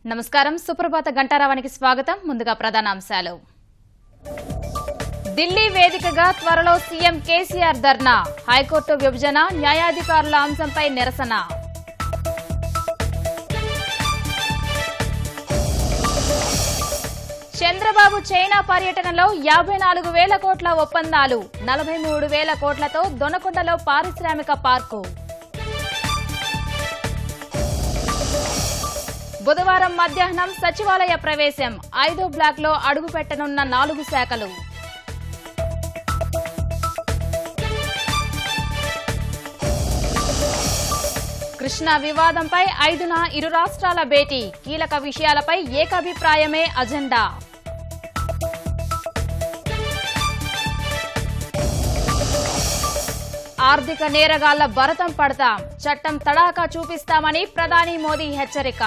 నమస్కారం సుప్రభాత గంటారావానికి స్వాగతం ముందుగా ప్రధానాంశాలు ఢిల్లీ వేదికగా త్వరలో సీఎం కేసీఆర్ ధర్నా హైకోర్టు విభజన న్యాయాధికారుల అంశంపై నిరసన చంద్రబాబు చైనా పర్యటనలో 54,000 కోట్ల ఒప్పందాలు 43,000 కోట్లతో దొనకొండలో పారిశ్రామిక పార్కు బుధవారం మధ్యాహ్నం సచివాలయ ప్రవేశం 5వ బ్లాక్లో అడుగుపెట్టనున్న 4 శాఖలు కృష్ణా వివాదంపై 5న ఇరు రాష్ట్రాల భేటీ కీలక విషయాలపై ఏకాభిప్రాయమే అజెండా ఆర్థిక నేరగాళ్ల భరతం పడతాం చట్టం తడాకా చూపిస్తామని ప్రధాని మోదీ హెచ్చరిక